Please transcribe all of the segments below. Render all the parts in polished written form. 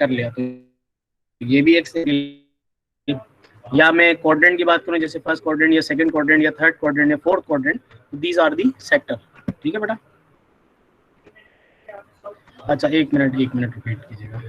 कर लिया तो ये भी एक सर्किल। या मैं क्वाड्रेंट की बात करूं, जैसे फर्स्ट क्वाड्रेंट या सेकंड क्वाड्रेंट या थर्ड क्वाड्रेंट या fourth quadrant, these are the sector. ठीक है बेटा। अच्छा एक मिनट रिपीट कीजिएगा।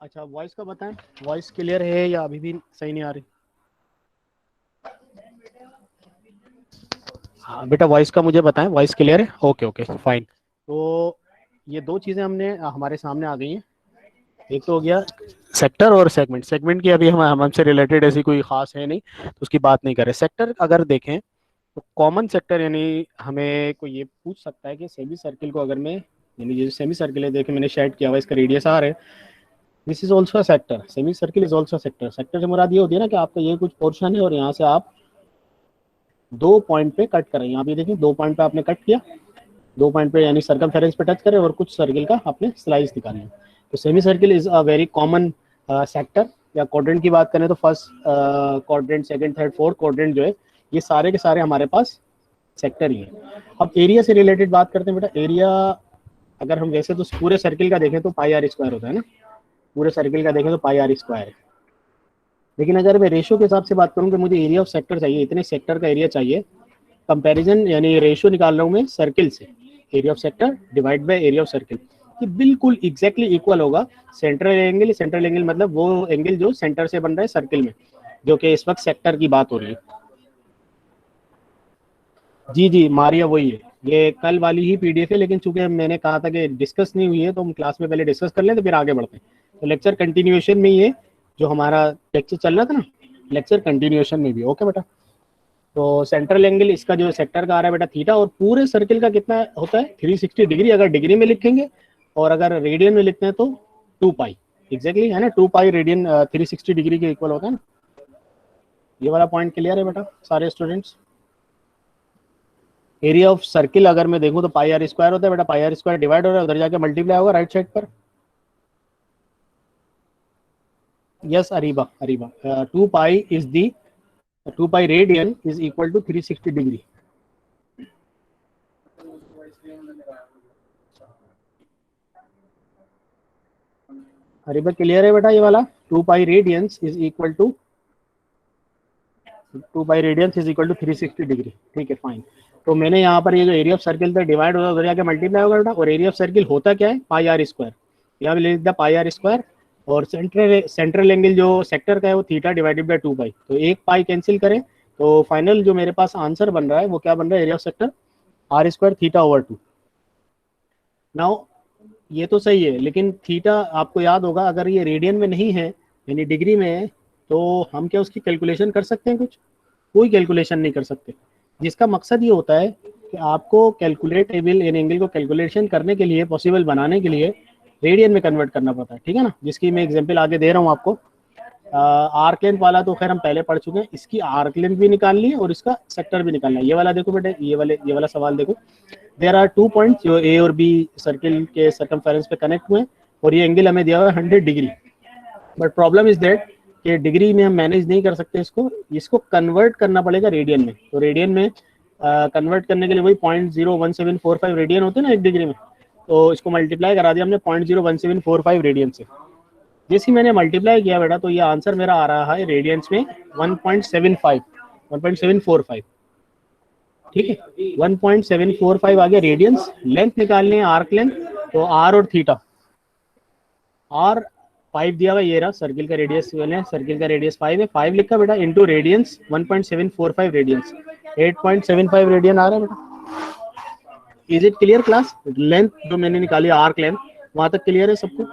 अच्छा वॉइस का बताएं, वॉइस क्लियर है या अभी भी सही नहीं आ रही? हाँ बेटा वॉइस का मुझे बताएं, वॉइस क्लियर है? Okay okay fine. तो ये दो चीज़ें हमने हमारे सामने आ गई हैं। एक तो हो गया सेक्टर और सेगमेंट। सेगमेंट की अभी हम हमसे रिलेटेड ऐसी कोई खास है नहीं, तो उसकी बात नहीं करें। सेक्टर अगर देखें तो कॉमन सेक्टर, यानी हमें कोई ये पूछ सकता है कि सेमी सर्किल को अगर मैं, यानी जैसे सेमी सर्किल है, देखें मैंने शेड किया हुआ, इसका रेडियस आर है, this is also sector. Semi circle is also sector. Sector से मुराद ये होती है ना कि आपका ये कुछ पोर्शन है और यहाँ से आप दो पॉइंट पे कट करें। यहाँ पे देखिए दो पॉइंट पे आपने कट किया, दो पॉइंट पे यानी सर्कमफेरेंस पे टच करें और कुछ सर्किल का आपने स्लाइस निकालनी है। तो semi circle is a very common sector. या क्वाड्रेंट की बात करें तो first quadrant, second, third, fourth quadrant जो है, ये सारे के सारे हमारे पास सेक्टर ही है। अब एरिया से रिलेटेड बात करते हैं बेटा। एरिया अगर हम वैसे तो पूरे सर्किल का देखें तो पाई आर स्क्वायर होता है ना, पूरे सर्किल का देखें तो पाई आर स्क्वायर है। लेकिन अगर मैं रेशियो के हिसाब से बात करूँ कि मुझे एरिया ऑफ सेक्टर चाहिए, इतने सेक्टर का एरिया चाहिए, कंपैरिजन यानी रेशियो निकाल रहा हूँ मैं सर्किल से, area of sector divide by area of circle, कि बिल्कुल एग्जैक्टली इक्वल होगा सेंट्रल एंगल। सेंट्रल एंगल मतलब वो एंगल जो सेंटर से बन रहा है सर्किल में, जो कि इस वक्त सेक्टर की बात हो रही है। जी जी मारिया वही है, ये कल वाली ही पीडीएफ है, लेकिन चूंकि मैंने कहा था कि डिस्कस नहीं हुई है तो हम क्लास में पहले डिस्कस कर लें तो फिर आगे बढ़ते हैं। तो लेक्चर कंटिन्यूएशन में ही है, जो हमारा लेक्चर चल रहा था ना, लेक्चर कंटिन्यूएशन में भी। ओके बेटा। तो सेंट्रल एंगल इसका जो सेक्टर का आ रहा है बेटा थीटा, और पूरे सर्किल का कितना होता है 360 डिग्री, अगर डिग्री में लिखेंगे, और अगर रेडियन में लिखते हैं तो 2 पाई एग्जैक्टली है ना, 2 पाई रेडियन 360 डिग्री के इक्वल होता है ना। ये वाला पॉइंट क्लियर है बेटा सारे स्टूडेंट्स? एरिया ऑफ सर्किल अगर मैं देखूं तो पाई आर स्क्वायर होता है बेटा, पाई आर स्क्वायर डिवाइड हो रहा है, उधर जाके मल्टीप्लाई होगा राइट साइड पर। Yes Areeba, Areeba 2 pi is the 2 pi radian is equal to 360 degree. Areeba clear है बेटा? ये वाला 2 pi radians is equal to 2 pi radians is equal to 360 degree. ठीक है फाइन। तो मैंने यहाँ पर ये जो एरिया ऑफ सर्किल था डिवाइड होगा, उधर जाके मल्टीप्लाई होगा बेटा, और एरिया ऑफ सर्किल होता क्या है पाई आर स्क्वायर, यहाँ पे लिख दिया पाई आर स्क्वायर, और सेंट्रल एंगल जो सेक्टर का है वो थीटा डिवाइडेड बाय 2 पाई, तो एक पाई कैंसिल करें तो फाइनल जो मेरे पास आंसर बन रहा है वो क्या बन रहा है, area of sector r square theta over 2। Now ये तो सही है, लेकिन थीटा आपको याद होगा अगर ये रेडियन में नहीं है यानी डिग्री में है, तो हम क्या उसकी कैलकुलेशन कर सकते हैं? कुछ कोई कैलकुलेशन नहीं कर सकते। जिसका मकसद ये होता है कि आपको कैलकुलेटेबल इन एंगल को कैलकुलेशन करने के लिए, पॉसिबल बनाने के लिए रेडियन में कन्वर्ट करना पड़ता है। ठीक है ना, जिसकी मैं एग्जांपल आगे दे रहा हूँ आपको। आर्क लेंथ वाला तो खैर हम पहले पढ़ चुके हैं, इसकी आर्क लेंथ भी निकालनी है और इसका सेक्टर भी निकालना है। ये वाला देखो बेटे, ये वाला सवाल देखो। देयर आर 2 पॉइंट्स जो ए और बी सर्किल के सर्कमफेरेंस पे कनेक्ट हुए हैं, और ये एंगल हमें दिया हुआ है 100 degree. But problem is that कि डिग्री में हम मैनेज नहीं कर सकते इसको, इसको कन्वर्ट करना पड़ेगा रेडियन में। तो रेडियन में कन्वर्ट करने के लिए वही 0.01745 रेडियन होते हैं ना एक डिग्री में, तो इसको मल्टीप्लाई करा दिया हमने 0.01745 रेडियन से। जैसे ही मैंने मल्टीप्लाई किया बेटा तो ये आंसर मेरा आ रहा है रेडियंस में 1.75 1.745। ठीक है 1.745 आ गया रेडियंस। लेंथ निकालने है आर्क लेंथ, तो आर और थीटा, आर 5 दिया हुआ, ये रहा सर्किल का रेडियस, सर्किल का रेडियस 5 है, 5 लिखा बेटा इंटू रेडियंस 1.745 रेडियंस, 8.75 रेडियन आ रहा है बेटा। Is it clear class? Length जो मैंने निकाली आर्क लेंथ, वहां तक क्लियर है सबको?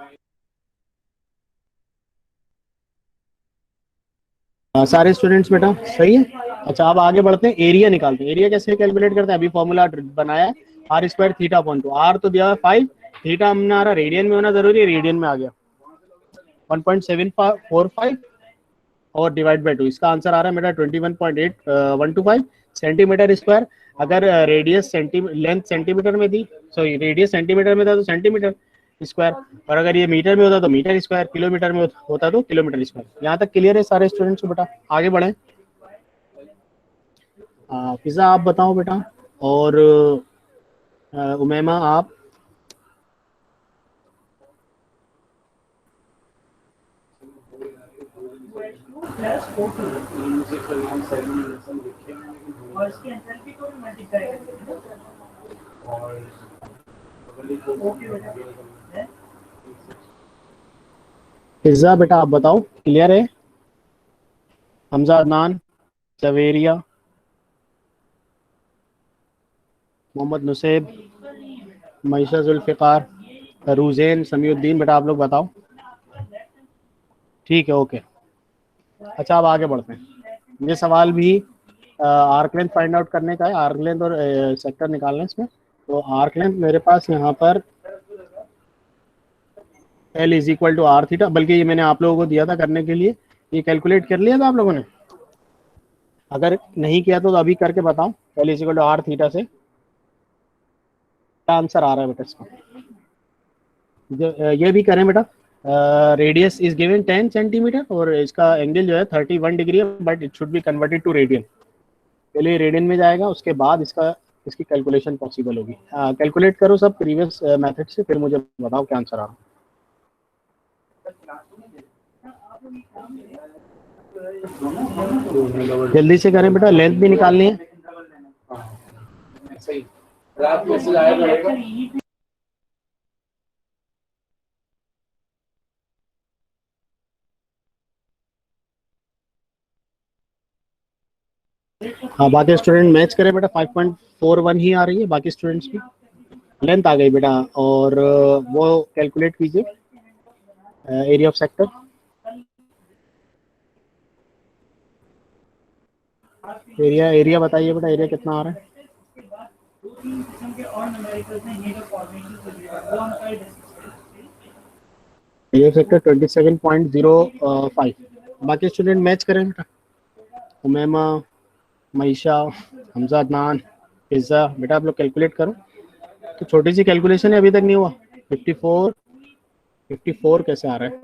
सारे स्टूडेंट्स बेटा सही है? अच्छा अब आगे बढ़ते हैं, एरिया निकालते हैं। एरिया कैसे कैलकुलेट करते हैं? अभी फॉर्मूला बनाया है, आर स्क्वायर थीटा अपॉन 2। आर तो दिया है 5, थीटा हमने आ रहा रेडियन में होना जरूरी है, रेडियन में आ गया 1.745 और डिवाइड बाई 2, इसका आंसर आ रहा है मेरा 21.8125 सेंटीमीटर स्क्वायर। अगर रेडियस लेंथ सेंटीमीटर में थी, सॉरी रेडियस सेंटीमीटर में था तो सेंटीमीटर स्क्वायर, और अगर ये मीटर में होता तो मीटर स्क्वायर, किलोमीटर में होता तो किलोमीटर स्क्वायर। यहाँ तक क्लियर है सारे स्टूडेंट्स को बेटा? आगे बढ़े। फिजा आप बताओ बेटा, और उमैमा आप। फिजा बेटा आप बताओ, क्लियर है? हमजा, अदनान, जवेरिया, मोहम्मद नुसैब, मईशा जुल्फ़िकार, रूज़ैन, समीउद्दीन, बेटा आप लोग बताओ। ठीक है, ओके। अच्छा अब आगे बढ़ते हैं। ये सवाल भी आर्क लेंथ फाइंड आउट करने का है, आर्क लेंथ और सेक्टर निकालना है इसमें। तो आर्क लेंथ मेरे पास यहाँ पर L is equal to r theta, बल्कि ये मैंने आप लोगों को दिया था करने के लिए, ये कैलकुलेट कर लिया था आप लोगों ने? अगर नहीं किया तो अभी करके बताओ। L is equal to r theta से क्या आंसर आ रहा है बेटा इसका? ये भी करें बेटा। रेडियस इज गिवन 10 सेंटीमीटर और इसका एंगल जो है 31 डिग्री है, but it should be converted to radian. पहले रेडियन में जाएगा, उसके बाद इसकी कैलकुलेशन पॉसिबल होगी। कैलकुलेट करो सब प्रीवियस मेथड से, फिर मुझे बताओ क्या आंसर आ रहा है। जल्दी से करें बेटा, लेंथ भी निकालनी है। हाँ बाकी स्टूडेंट मैच करें बेटा, 5.41 ही आ रही है बाकी स्टूडेंट्स की। लेंथ आ गई बेटा, और वो कैलकुलेट कीजिए एरिया ऑफ सेक्टर। एरिया बताइए बेटा, एरिया कितना आ रहा है? Area sector 27.05। बाकी स्टूडेंट मैच करें बेटा। उमैमा, मईशा, हमजा, अदनान, फिजा, बेटा आप लोग कैलकुलेट करो। तो छोटी सी कैलकुलेशन है, अभी तक नहीं हुआ। 54 कैसे आ रहा है?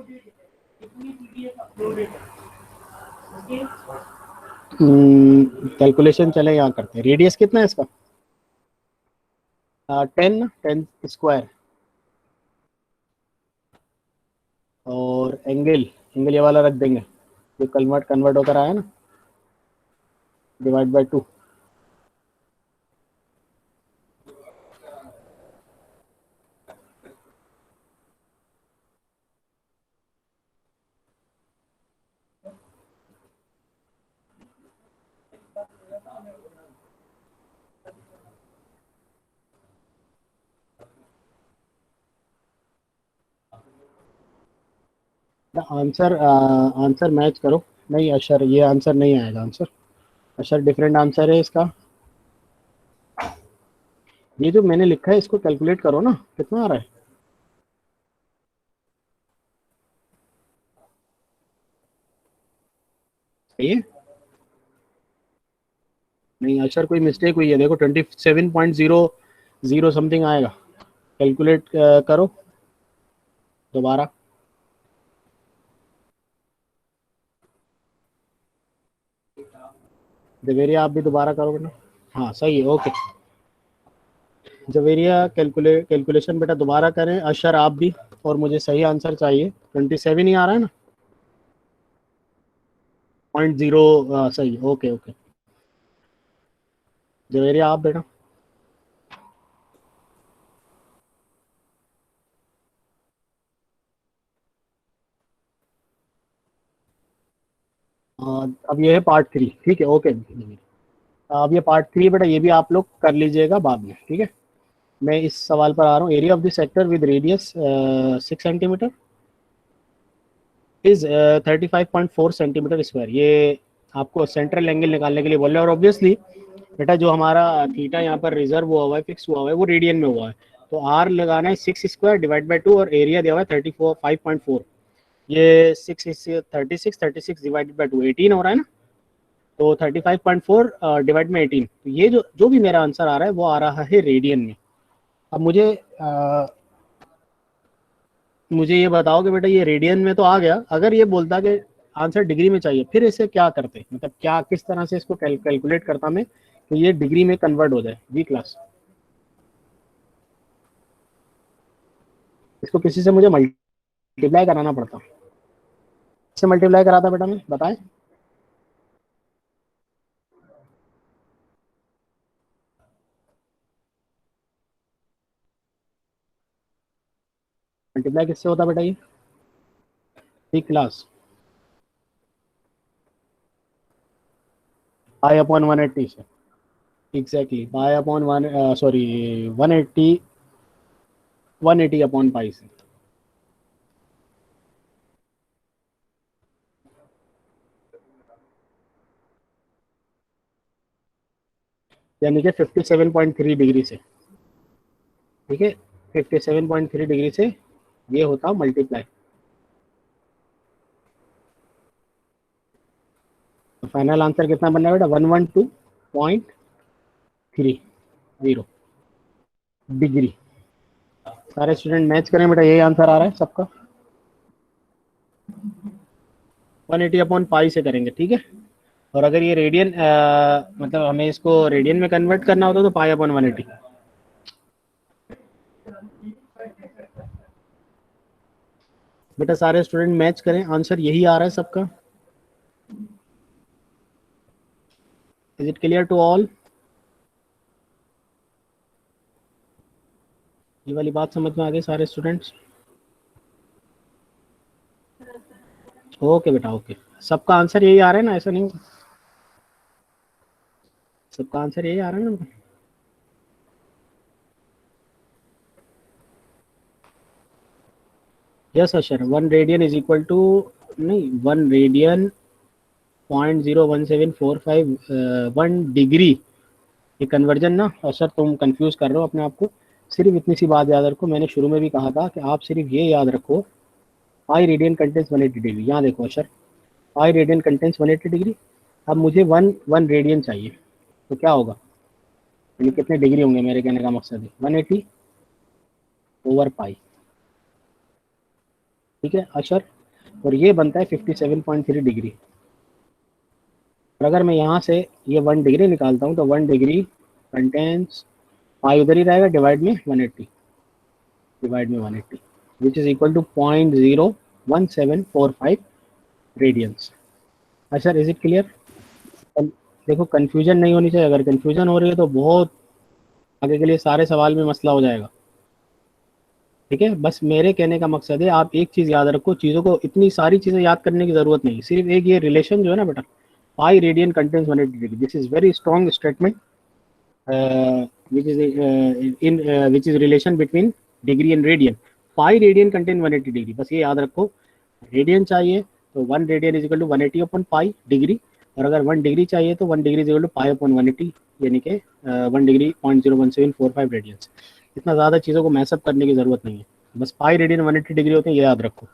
कैलकुलेशन चले यहाँ करते हैं। रेडियस कितना है इसका? 10 स्क्वायर, और एंगल ये वाला रख देंगे जो कन्वर्ट होकर आया ना, डिवाइड बाय 2। आंसर मैच करो। नहीं अशर, ये आंसर नहीं आएगा आंसर। अशर डिफरेंट आंसर है इसका। ये जो मैंने लिखा है इसको कैलकुलेट करो ना, कितना आ रहा है? ये नहीं अशर, कोई मिस्टेक हुई है, देखो 27.00 समथिंग आएगा। कैलकुलेट करो दोबारा। जवेरिया आप भी दोबारा करो बेटा। हाँ सही है, ओके। जवेरिया कैलकुलेशन बेटा दोबारा करें, अशर आप भी, और मुझे सही आंसर चाहिए। 27 ही आ रहा है ना? 0.0 सही, ओके ओके। जवेरिया आप बेटा। अब ये है पार्ट 3, ठीक है, ओके। अब ये पार्ट 3 बेटा, ये भी आप लोग कर लीजिएगा बाद में, ठीक है। मैं इस सवाल पर आ रहा हूँ। Area of the sector with radius 6 centimetre is 35.4 centimetre square. ये आपको सेंट्रल एंगल निकालने के लिए बोल रहे हैं, और ऑब्वियसली बेटा जो हमारा थीटा यहाँ पर रिजर्व हुआ हुआ है, फिक्स हुआ हुआ है, वो रेडियन में हुआ है। तो आर लगाना है 6 स्क्वायर डिवाइड बाई 2 और एरिया दिया हुआ है 34 5.4, ये 36 डिवाइडेड बाई 2 18 हो रहा है ना, तो 35.4 डिवाइड में 18, तो ये जो जो भी मेरा आंसर आ रहा है वो आ रहा है रेडियन में। अब मुझे ये बताओ कि बेटा ये रेडियन में तो आ गया, अगर ये बोलता कि आंसर डिग्री में चाहिए, फिर इसे क्या करते, मतलब क्या किस तरह से इसको कैलकुलेट करता मैं कि ये डिग्री में कन्वर्ट हो जाए। जी क्लास, इसको किसी से मुझे मल्टीप्लाई कराना पड़ता, इससे मल्टीप्लाई कराता बेटा मैं, बताएं। मल्टीप्लाई किससे होता बेटा ये? जी क्लास, पाई अपॉन 180 से, एग्जैक्टली पाई अपॉन 180 180 अपॉन पाई से, यानी कि 57.3 डिग्री से, ठीक है, 57.3 डिग्री से ये होता मल्टीप्लाई। तो फाइनल आंसर कितना बनना है बेटा? 112.30 डिग्री। सारे स्टूडेंट मैच करें बेटा, यही आंसर आ रहा है सबका, 180 अपॉन पाई से करेंगे, ठीक है। और अगर ये रेडियन मतलब हमें इसको रेडियन में कन्वर्ट करना होता तो पाई अपॉन 180। बेटा सारे स्टूडेंट मैच करें, आंसर यही आ रहा है सबका। Is it clear to all? ये वाली बात समझ में आ गई सारे स्टूडेंट्स? ओके बेटा ओके, सबका आंसर यही आ रहा है ना, ऐसा नहीं, सबका आंसर यही आ रहा है ना? Yes sir, 1 radian is equal to, नहीं 1 रेडियन 0.01745 1 डिग्री, ये कन्वर्जन ना। और सर तुम कंफ्यूज कर रहे हो अपने आप को, सिर्फ इतनी सी बात याद रखो, मैंने शुरू में भी कहा था कि आप सिर्फ ये याद रखो, पाई रेडियन कंटेंस 180 डिग्री। यहाँ देखो सर, पाई रेडियन कंटेंस 180 डिग्री। अब मुझे वन रेडियन चाहिए, तो क्या होगा, यानी कितने डिग्री होंगे, मेरे कहने का मकसद है 180 ओवर पाई, ठीक है अशर, और ये बनता है 57.3 डिग्री। और अगर मैं यहाँ से ये 1 डिग्री निकालता हूँ तो 1 डिग्री कंटेंस, पाई उधर ही रहेगा, डिवाइड में 180, डिवाइड में 180 which is equal to 0.01745 radians. अच्छा इज इट क्लियर? देखो कंफ्यूजन नहीं होनी चाहिए, अगर कंफ्यूजन हो रही है तो बहुत आगे के लिए सारे सवाल में मसला हो जाएगा, ठीक है। बस मेरे कहने का मकसद है आप एक चीज़ याद रखो, चीज़ों को इतनी सारी चीज़ें याद करने की ज़रूरत नहीं, सिर्फ एक ये रिलेशन जो है ना बेटा, pi radian contains 180 degree, this is very strong statement which is which is relation between degree and radian. Pi radian contain 180 degree, बस ये याद रखो, रेडियन चाहिए तो 1 radian is equal to 180 upon pi degree, और अगर 1 डिग्री चाहिए तो 1 degree is equal to pi upon 180, यानी कि 1 डिग्री 0.01745 रेडियंस। इतना ज़्यादा चीज़ों को मैसअप करने की ज़रूरत नहीं है, बस पाई रेडियन 180 डिग्री होते हैं, ये याद रखो,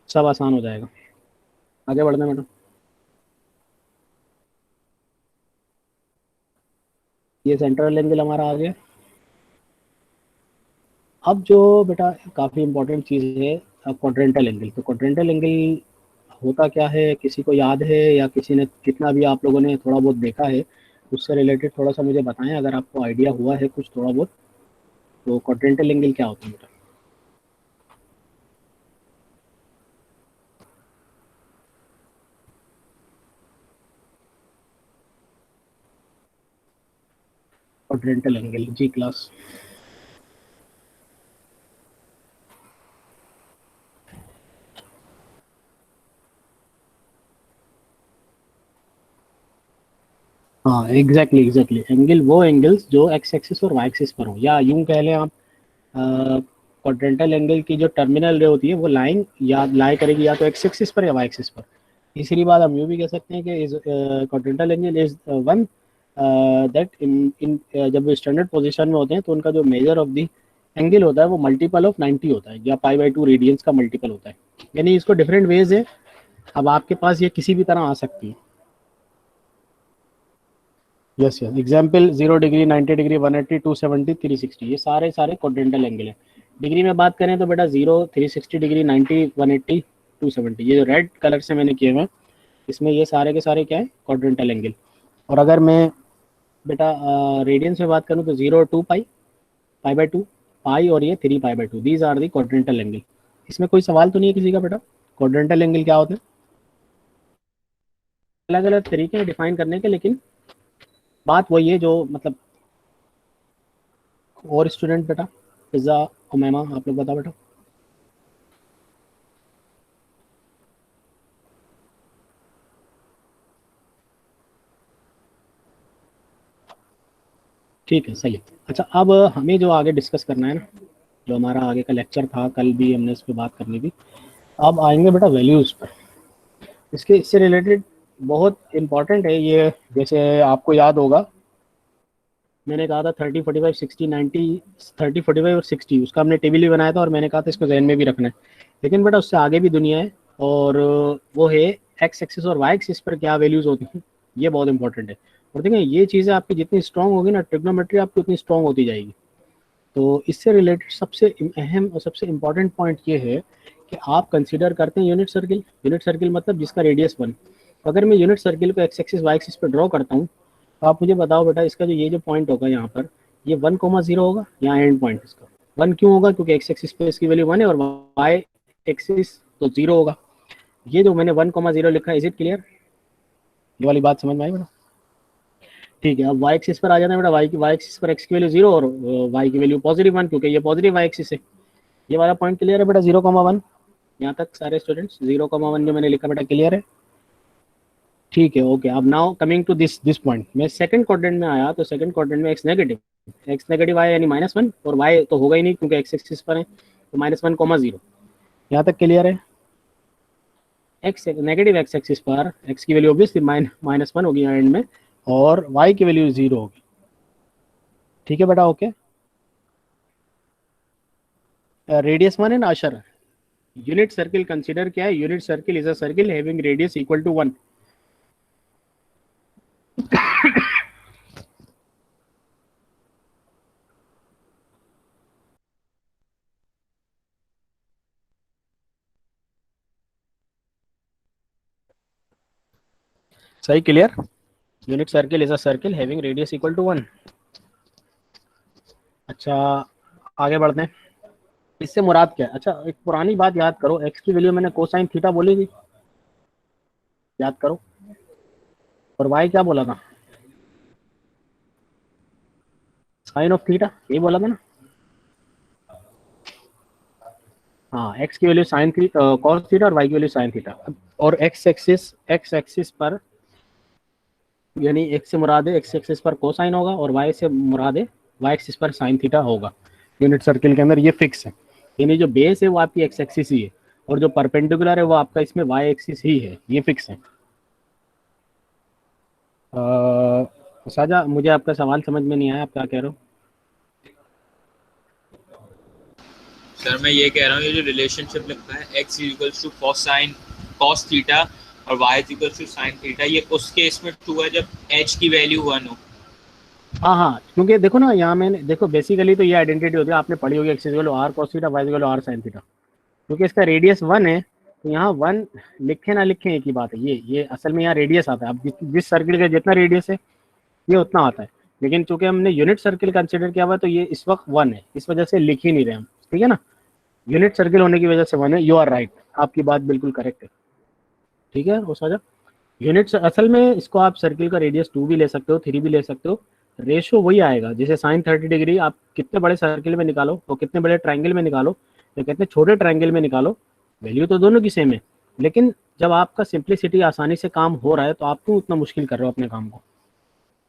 सब आसान हो जाएगा। आगे बढ़ना मैडम, ये सेंट्रल एंगल हमारा आ गया। अब जो बेटा काफ़ी इंपॉर्टेंट चीज़ है, क्वाड्रेंटल एंगल। तो क्वाड्रेंटल एंगल होता क्या है, किसी को याद है, या किसी ने कितना भी आप लोगों ने थोड़ा बहुत देखा है, उससे रिलेटेड थोड़ा सा मुझे बताएं, अगर आपको आइडिया हुआ है कुछ थोड़ा बहुत। तो क्वाड्रेंटल एंगल क्या होता है बेटा? क्वाड्रेंटल एंगल, जी क्लास। हाँ एग्जैक्टली एग्जैक्टली, एंगल वो एंगल्स जो एक्स एक्सिस और वाई एक्सिस पर हो, या यूं कह लें आप, क्वाड्रेंटल एंगल की जो टर्मिनल रे होती है वो लाइन या लाई करेगी या तो एक्स एक्सिस पर या वाई एक्सिस पर। तीसरी बात हम यूँ भी कह सकते हैं कि is quadrantal angle is one that in in जब स्टैंडर्ड पोजीशन में होते हैं तो उनका जो मेजर ऑफ दी एंगल होता है वो मल्टीपल ऑफ 90 होता है, या पाई/2 रेडियंस का मल्टीपल होता है। यानी इसको डिफरेंट वेज है, अब आपके पास ये किसी भी तरह आ सकती है। Yes yes, example 0 degree, 90 degree, 180, 270, 360, ये सारे सारे क्वाड्रेंटल एंगल है। डिग्री में बात करें तो बेटा 0, 360 डिग्री, 90, 180, 270, ये जो रेड कलर से मैंने किए हुए हैं इसमें ये सारे के सारे क्या है, क्वाड्रेंटल एंगल। और अगर मैं बेटा रेडियंस में बात करूँ तो 0 और 2 पाई, पाई/2, पाई और ये 3 पाई/2, these are the quadrantal angle. इसमें कोई सवाल तो नहीं है किसी का बेटा? क्वाड्रेंटल एंगल क्या होते हैं? अलग अलग तरीके हैं डिफाइन करने के, लेकिन बात वही है जो मतलब। और स्टूडेंट बेटा, पिज्ज़ा, उमैमा, आप लोग बताओ बेटा। ठीक है, सही है। अच्छा, अब हमें जो आगे डिस्कस करना है ना, जो हमारा आगे का लेक्चर था, कल भी हमने इस पर बात करनी थी, अब आएंगे बेटा वैल्यूज़ पर। इसके इससे रिलेटेड बहुत इंपॉर्टेंट है ये। जैसे आपको याद होगा मैंने कहा था 30, 45, 60, 90, 30, 45 और 60, उसका हमने टेबल भी बनाया था और मैंने कहा था इसको जहन में भी रखना है। लेकिन बेटा उससे आगे भी दुनिया है, और वो है एक्स एक्सिस और वाई एक्सिस पर क्या वैल्यूज़ होती हैं, ये बहुत इंपॉर्टेंट है। और देखें ये चीज़ें आपकी जितनी स्ट्रॉन्ग होगी ना, ट्रिग्नोमेट्री आपकी उतनी स्ट्रॉन्ग होती जाएगी। तो इससे रिलेटेड सबसे अहम और सबसे इम्पॉर्टेंट पॉइंट ये है कि आप कंसिडर करते हैं यूनिट सर्किल। यूनिट सर्किल मतलब जिसका रेडियस 1। अगर मैं यूनिट सर्किल को एक्स एक्सिस वाई एक्सिस पर ड्रॉ करता हूँ, तो आप मुझे बताओ बेटा इसका जो ये जो पॉइंट होगा यहाँ पर, ये 1,0 होगा, यहाँ एंड पॉइंट इसका 1 क्यों होगा? क्योंकि एक्स एक्सिस पे इसकी वैल्यू 1 है और वाई एक्सिस तो 0 होगा। ये जो मैंने 1,0 लिखा है, इज इट क्लियर? ये वाली बात समझ में आई बेटा? ठीक है, अब वाई एक्सिस पर आ जाना है बेटा। वाई एक्सिस पर एक्स की वैल्यू 0 और वाई की वैल्यू +1, क्योंकि ये पॉजिटिव वाई एक्सिस है। ये वाला पॉइंट क्लियर है बेटा? 0,1, यहाँ तक सारे स्टूडेंट्स 0,1 जो मैंने लिखा बेटा क्लियर है? ठीक है, ओके। अब now coming to this point, मैं सेकंड क्वाड्रेंट में आया तो सेकंड क्वाड्रेंट में एक्स नेगेटिव आया यानी -1, और वाई तो होगा ही नहीं क्योंकि एक्स एक्सिस पर है, तो -1,0। यहाँ तक क्लियर है? एक्स नेगेटिव एक्स एक्सिस पर एक्स की वैल्यू ऑब्वियसली -1 होगी एंड में, और वाई की वैल्यू 0 होगी। ठीक है बेटा, ओके। रेडियस 1 है ना अशर? यूनिट सर्किल कंसीडर क्या है? Unit circle is a circle having radius equal to 1। सही, clear? Unit circle is a circle having radius equal to 1। अच्छा, आगे बढ़ते हैं। इससे मुराद क्या है? अच्छा, एक पुरानी बात याद करो, एक्स की वैल्यू मैंने कोसाइन थीटा बोली थी, याद करो। और वाई क्या बोला था? साइन ऑफ थीटा, ये बोला था ना? हाँ, एक्स की value sine theta, cos theta, और वाई की वैल्यू साइन थीटा। और एक्स एक्सिस पर, यानी एक्स से मुराद है एक्स एक्सिस पर कोसाइन होगा, और वाई से मुराद है वाई एक्सिस पर साइन थीटा होगा। यूनिट सर्किल के अंदर ये फिक्स है। यानी जो बेस है वो आपकी एक्स एक्सिस ही है, और जो परपेंडिकुलर है वो आपका इसमें वाई एक्सिस ही है, ये फिक्स है। साजा, मुझे आपका सवाल समझ में नहीं आया, आप क्या कह रहे हो? सर मैं ये कह रहा हूँ, ये जो रिलेशनशिप लिखा है X equals to cosine cos theta और Y equals to sine theta, ये उस केस में ट्रू है जब एच की वैल्यू 1 हो। हाँ हाँ, क्योंकि देखो ना यहाँ मैंने देखो बेसिकली तो ये आइडेंटिटी होती है, आपने पढ़ी होगी, x equal r cos theta, y equal r sine theta. क्योंकि इसका रेडियस 1 है, तो यहाँ 1 लिखे ना लिखे एक ही बात है। ये असल में यहाँ रेडियस आता है। अब जिस सर्किल का जितना रेडियस है ये उतना आता है, लेकिन चूंकि हमने यूनिट सर्किल कंसिडर किया हुआ है तो ये इस वक्त 1 है, इस वजह से लिख ही नहीं रहे हम। ठीक है ना? यूनिट सर्किल होने की वजह से 1 है। यू आर राइट, आपकी बात बिल्कुल करेक्ट है। ठीक है, उस वजह यूनिट असल में इसको आप सर्किल का रेडियस 2 भी ले सकते हो, 3 भी ले सकते हो। रेशो वही आएगा, जैसे साइन 30 डिग्री आप कितने बड़े सर्किल में निकालो और कितने बड़े ट्राइंगल में निकालो या कितने छोटे ट्राइंगल में निकालो, वैल्यू तो दोनों की सेम है। लेकिन जब आपका सिंप्लिसिटी आसानी से काम हो रहा है तो आप क्यों उतना मुश्किल कर रहे हो अपने काम को?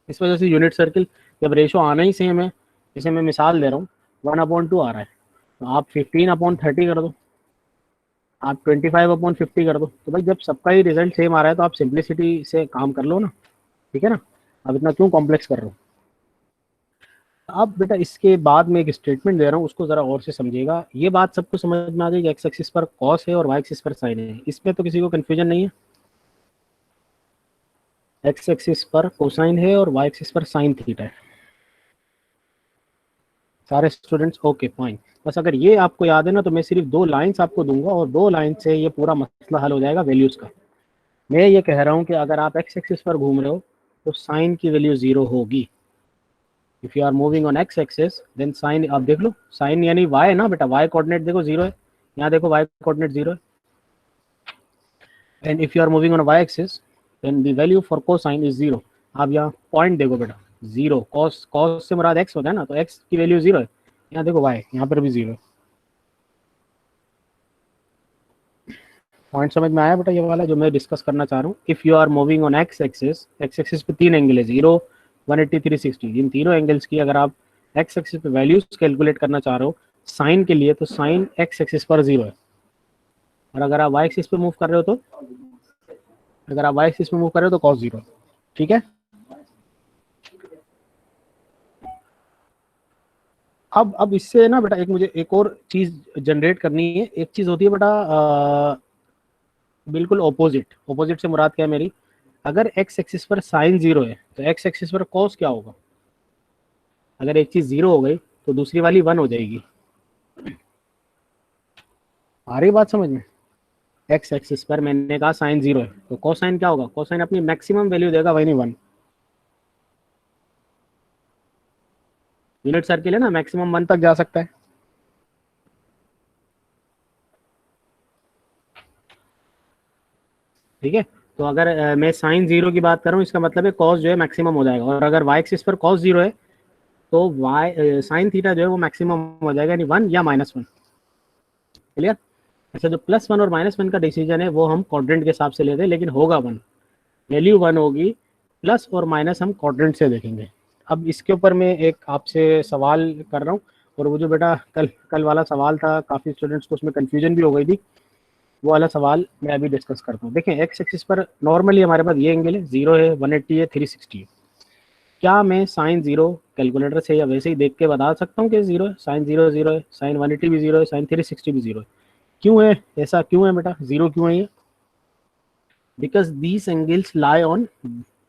इस वजह से यूनिट सर्किल जब रेशो आना ही सेम है, जैसे मैं मिसाल दे रहा हूँ 1/2 आ रहा है, तो आप 15/30 कर दो, आप 25/50 कर दो। तो भाई जब सबका ही रिजल्ट सेम आ रहा है तो आप सिंप्लिसिटी से काम कर लो ना। ठीक है ना? अब इतना क्यों कॉम्प्लेक्स कर रहे हो? अब बेटा इसके बाद में एक स्टेटमेंट दे रहा हूँ, उसको जरा और से समझिएगा। ये बात सबको समझ में आ गई कि एक्स एक्सिस पर कॉस है और वाई एक्सिस पर साइन है, इसमें तो किसी को कंफ्यूजन नहीं है। एक्स एक्सिस पर कोसाइन है और वाई एक्सिस पर साइन थीटा है। सारे स्टूडेंट्स ओके फाइन। बस अगर ये आपको याद है ना, तो मैं सिर्फ 2 लाइंस आपको दूंगा और 2 लाइन से ये पूरा मसला हल हो जाएगा वैल्यूज का। मैं ये कह रहा हूँ कि अगर आप एक्स एक्सिस पर घूम रहे हो तो साइन की वैल्यू 0 होगी। If you are moving on x axis then sine, आप देख लो साइन यानी वाई है ना बेटा, वाई कोऑर्डिनेट देखो 0 है, यहाँ देखो वाई कोऑर्डिनेट 0 है। And if you are moving on y axis then the value for cosine is 0। आप यहाँ पॉइंट देखो बेटा 0, कॉस कॉस से मुराद एक्स होता है ना, तो एक्स की वैल्यू 0 है। यहाँ देखो वाई, यहाँ पर भी 0 है। पॉइंट समझ में आया बेटा ये वाला जो मैं डिस्कस करना चाह रहा हूँ। If you are moving on x axis पे 3 एंगल है, 0, 180, 360। इन तीनों एंगल्स की अगर आप एक्स एक्सिस पे वैल्यूज कैलकुलेट करना चाह रहे हो साइन के लिए, तो साइन एक्स एक्सिस पर 0 है। और अगर आप वाई एक्सिस पे मूव कर रहे हो तो, अगर आप वाई एक्सिस पे मूव कर रहे हो तो कॉस 0 है। ठीक है। अब इससे ना बेटा एक मुझे एक और चीज जनरेट करनी है। एक चीज होती है बेटा बिल्कुल ऑपोजिट। ऑपोजिट से मुराद क्या है मेरी, अगर एक्स एक्सिस पर साइन 0 है तो एक्स एक्सिस पर कॉस क्या होगा। अगर एक चीज 0 हो गई तो दूसरी वाली 1 हो जाएगी। आ रही बात समझ में। एक्स एक्सिस पर मैंने कहा साइन 0 है तो कोसाइन क्या होगा, कोसाइन अपनी मैक्सिमम वैल्यू देगा, वही नहीं 1। यूनिट सर्किल है ना, मैक्सिमम 1 तक जा सकता है। ठीक है। तो अगर मैं साइन 0 की बात कर रहा हूँ, इसका मतलब है कॉस जो है मैक्सिमम हो जाएगा। और अगर वाई एक्सिस पर कॉस 0 है तो वाई साइन थीटा जो है वो मैक्सिमम हो जाएगा, यानी 1 या -1। क्लियर। अच्छा, जो +1 और -1 का डिसीजन है वो हम क्वाड्रेंट के हिसाब से लेते हैं, लेकिन होगा 1, वैल्यू 1 होगी। प्लस और माइनस हम क्वाड्रेंट से देखेंगे। अब इसके ऊपर मैं एक आपसे सवाल कर रहा हूँ, और वो जो बेटा कल कल वाला सवाल था, काफ़ी स्टूडेंट्स को उसमें कन्फ्यूजन भी हो गई थी, वो वाला सवाल मैं अभी डिस्कस करता हूँ। देखें, एक्स एक्सिस पर नॉर्मली हमारे पास ये एंगल है, 0 है, 180 है, 360 है। क्या मैं साइन 0 कैलकुलेटर से या वैसे ही देख के बता सकता हूँ कि 0 है, साइन 0 0 है, साइन 180 भी 0 है, साइन 360 भी 0 है। क्यों है ऐसा, क्यों है बेटा 0 क्यों है ये? Because these angles lie on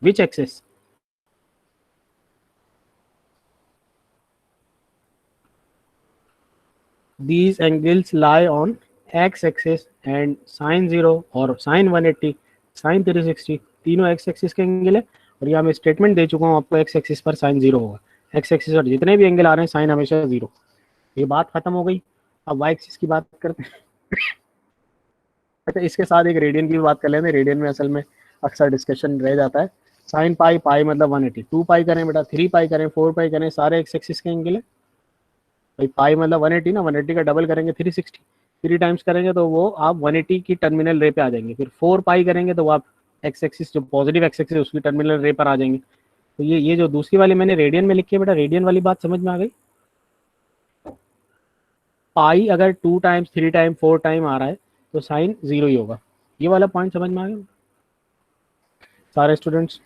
which axis, these angles lie on x axis and sin 0 और sin 180 sin 360 तीनों x एक्सिस के एंगल है। और यहाँ मैं स्टेटमेंट दे चुका हूँ आपको, x एक्सिस पर sin 0 होगा। x एक्सिस पर जितने भी एंगल आ रहे हैं साइन हमेशा 0। ये बात खत्म हो गई। अब y एक्सिस की बात करते हैं। अच्छा, इसके साथ एक रेडियन की भी बात कर लेते हैं। रेडियन में असल में अक्सर डिस्कशन रह जाता है। साइन पाई, पाई मतलब 180, 2 पाई करें बेटा, 3 पाई करें, 4 पाई करें, सारे x एक्सिस के एंगल है। भाई पाई मतलब 180 ना, 180 का डबल करेंगे 360, 3 टाइम्स करेंगे तो वो आप 180 की टर्मिनल रे पे आ जाएंगे। फिर 4 पाई करेंगे तो वो आप एक्स एक्सिस जो पॉजिटिव एक्स एक्सिस उसकी टर्मिनल रे पर आ जाएंगे। तो ये जो दूसरी वाली मैंने रेडियन में लिखी है बेटा, रेडियन वाली बात समझ में आ गई। पाई अगर 2 टाइम्स, 3 टाइम, 4 टाइम आ रहा है तो साइन 0 ही होगा। ये वाला पॉइंट समझ में आ गया सारे स्टूडेंट्स।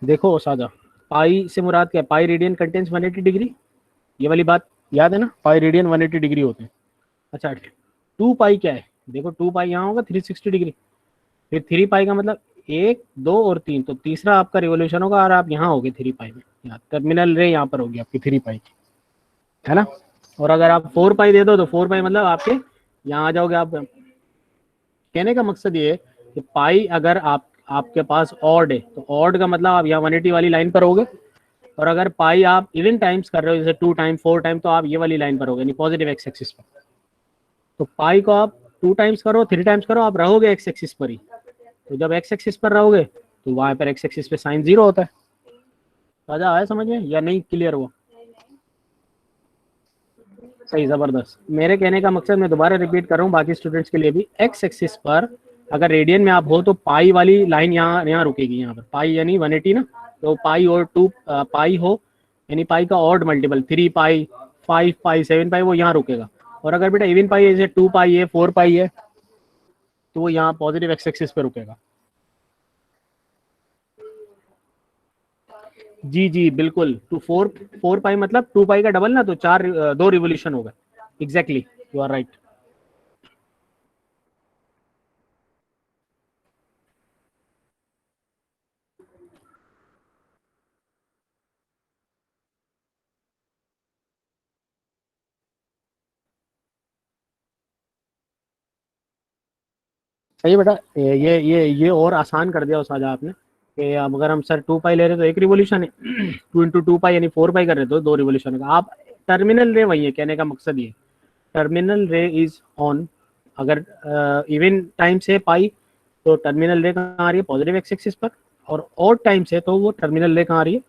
देखो साजा, पाई से मुराद क्या है, पाई रेडियन कंटेन्स 180 डिग्री, ये वाली बात याद है ना, पाई रेडियन 180 डिग्री होते हैं। अच्छा, 2 पाई क्या है, देखो 2 पाई यहाँ होगा 360 डिग्री। फिर 3 पाई का मतलब 1, 2 और 3, तो तीसरा आपका रिवोल्यूशन होगा और आप यहाँ होगे 3 पाई में। यहाँ टर्मिनल रे यहाँ पर होगी आपकी 3 पाई की, है ना। और अगर आप 4 पाई दे दो तो 4 पाई मतलब आपके यहाँ आ जाओगे आप। कहने का मकसद ये है कि पाई अगर आपके पास ऑड है तो ऑड का मतलब आप यहाँ 180 वाली लाइन पर होगे। और अगर पाई आप इवन टाइम्स कर रहे हो, जैसे 2 टाइम, 4 टाइम, तो आप ये वाली लाइन पर होगे, यानी पॉजिटिव एक्स एक्सिस पर। तो पाई को आप 2 टाइम्स करो, 3 टाइम्स करो, आप रहोगे एक्स एक्सिस पर ही। तो जब एक्स एक्सिस पर रहोगे तो वहां पर एक्स एक्सिस पे साइन 0 होता है। ताजा आया समझ में या नहीं, क्लियर हुआ? सही, जबरदस्त। मेरे कहने का मकसद, मैं दोबारा रिपीट कर रहा हूँ बाकी स्टूडेंट्स के लिए भी, एक्स एक्सिस पर अगर रेडियन में आप हो तो पाई वाली लाइन यहाँ रुकेगी, यहाँ पर पाई यानी 180 ना, तो पाई और 2 पाई हो, यानी पाई का ऑड मल्टीपल 3 पाई, 5 पाई, 7 पाई, वो यहाँ रुकेगा। और अगर बेटा इवन पाई है, जैसे 2 पाई है, 4 पाई है, तो वो यहाँ पॉजिटिव एक्स एक्सिस पे रुकेगा। जी जी बिल्कुल, टू फोर, 4 पाई मतलब 2 पाई का डबल ना, तो 2 रिवोल्यूशन होगा। Exactly, you are right. सही है बेटा, ये और आसान कर दिया उस आज आपने, कि अब अगर हम सर 2 पाई ले रहे तो एक रिवोल्यूशन है, 2 इंटू 2 पाई यानी 4 पाई कर रहे तो 2 रिवोल्यूशन का। आप टर्मिनल रे वही है, कहने का मकसद ये, टर्मिनल रे इज ऑन। अगर इवन टाइम से पाई तो टर्मिनल रे कहाँ आ रही है, पॉजिटिव एक्स एक्सिस पर, और ऑड टाइम से तो वो टर्मिनल रे कहाँ आ रही है,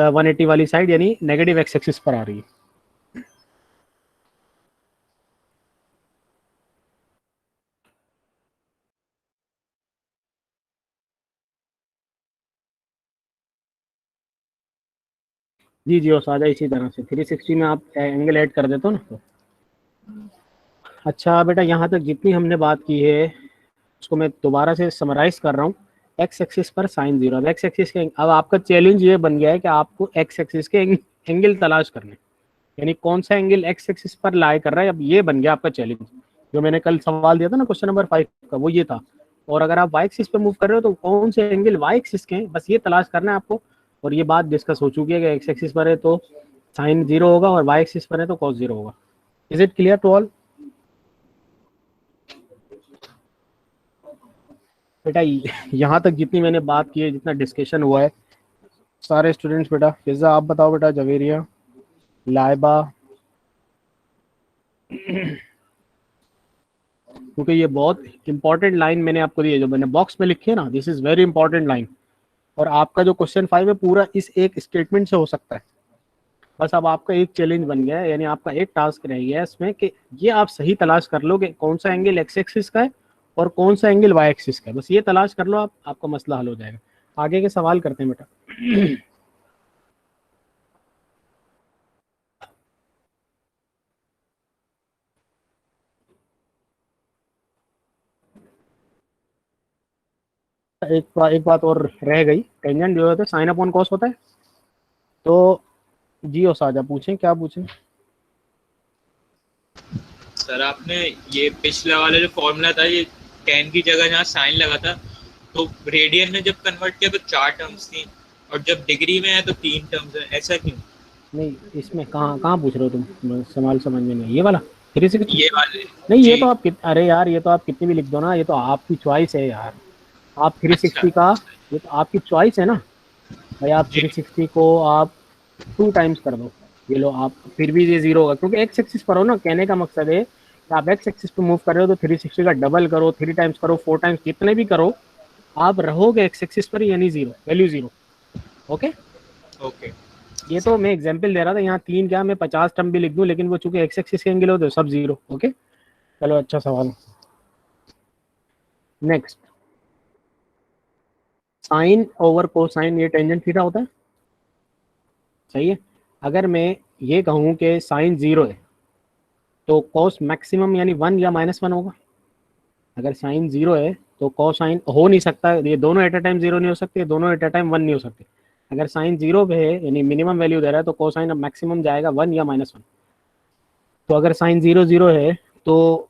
180 वाली साइड यानी नेगेटिव एक्स एक्सिस पर आ रही है। जी जी, और साझा इसी तरह से 360 में आप एंगल ऐड कर देते हो ना तो। अच्छा बेटा, यहाँ तक जितनी हमने बात की है उसको मैं दोबारा से समराइज कर रहा हूँ। एक्स एक्सिस पर साइन जीरो, अब एक्स एक्सिस के, अब आपका चैलेंज ये बन गया है कि आपको एक्स एक्सिस के एंगल तलाश करने, यानी कौन सा एंगल एक्स एक्सिस पर लाई कर रहा है, अब ये बन गया आपका चैलेंज। जो मैंने कल सवाल दिया था ना क्वेश्चन नंबर 5 का, वो ये था। और अगर आप वाई एक्सिस पर मूव कर रहे हो तो कौन से एंगल वाई एक्सिस के हैं, बस ये तलाश करना है आपको। और ये बात डिस्कस हो चुकी है कि एक्स एक्सिस पर है तो साइन जीरो होगा और वाई एक्सिस पर है तो कॉस जीरो होगा। Is it clear to all? बेटा यहाँ तक जितनी मैंने बात की है, जितना डिस्कशन हुआ है, सारे स्टूडेंट्स बेटा, फिजा आप बताओ बेटा, जवेरिया, लाइबा, क्योंकि ये बहुत इंपॉर्टेंट लाइन मैंने आपको दी है, जो मैंने बॉक्स में लिखी है ना, this is very important line. और आपका जो क्वेश्चन 5 है पूरा इस एक स्टेटमेंट से हो सकता है। बस अब आपका एक चैलेंज बन गया है, यानी आपका एक टास्क रह गया है इसमें कि ये आप सही तलाश कर लो कि कौन सा एंगल एक्स एक्सिस का है और कौन सा एंगल वाई एक्सिस का है। बस ये तलाश कर लो आप, आपका मसला हल हो जाएगा। आगे के सवाल करते हैं बेटा। एक बात और रह गई, टेंजेंट जो होता है साइन अपॉन कॉस होता है। तो जी और साजा पूछें, क्या पूछें? सर आपने ये पिछला वाला जो फॉर्मूला था, ये टेन की जगह जहाँ साइन लगा था, तो रेडियन में जब कन्वर्ट किया तो 4 टर्म्स थी, और जब डिग्री में है तो 3 टर्म्स है, ऐसा क्यों? नहीं, इसमें कहाँ कहाँ पूछ रहे हो तुम, सवाल समझ में नहीं, ये वाला 360? ये वाले। नहीं, ये जी। तो आप अरे यार, ये तो आप कितनी भी लिख दो ना, ये तो आपकी चॉइस है यार। आप अच्छा। 360 का, ये तो आपकी चॉइस है ना भाई। आप जी। 360 को आप 2 टाइम्स कर दो, ये लो आप, फिर भी ये जीरो होगा क्योंकि एक्स एक्सिस पर हो ना। कहने का मकसद है कि आप एक्स एक्सिस पे मूव कर रहे हो तो 360 का डबल करो, 3 टाइम्स करो, 4 टाइम्स, जितने भी करो, आप रहोगे एक्स एक्सिस पर, यानी zero, value zero. Okay, okay. ये तो मैं एग्जांपल दे रहा था। यहाँ 3 क्या, मैं 50 टर्म भी लिख दूं, लेकिन वो चूंकि एक्स एक्सिस के एंगल हो तो सब जीरो। ओके, चलो अच्छा सवाल। नेक्स्ट, साइन ओवर कोसाइन, ये टेंजेंट थीटा होता है, सही है। अगर मैं ये कहूँ कि साइन जीरो है तो कॉस मैक्सिमम यानी 1 या -1 होगा। अगर साइन जीरो है तो कोसाइन हो नहीं सकता, ये दोनों एट अ टाइम जीरो नहीं हो सकते, दोनों एट अ टाइम 1 नहीं हो सकते। अगर साइन जीरो पे है यानी मिनिमम वैल्यू दे रहा है तो कोसाइन अब मैक्सिमम जाएगा 1 या -1। तो अगर साइन जीरो जीरो है तो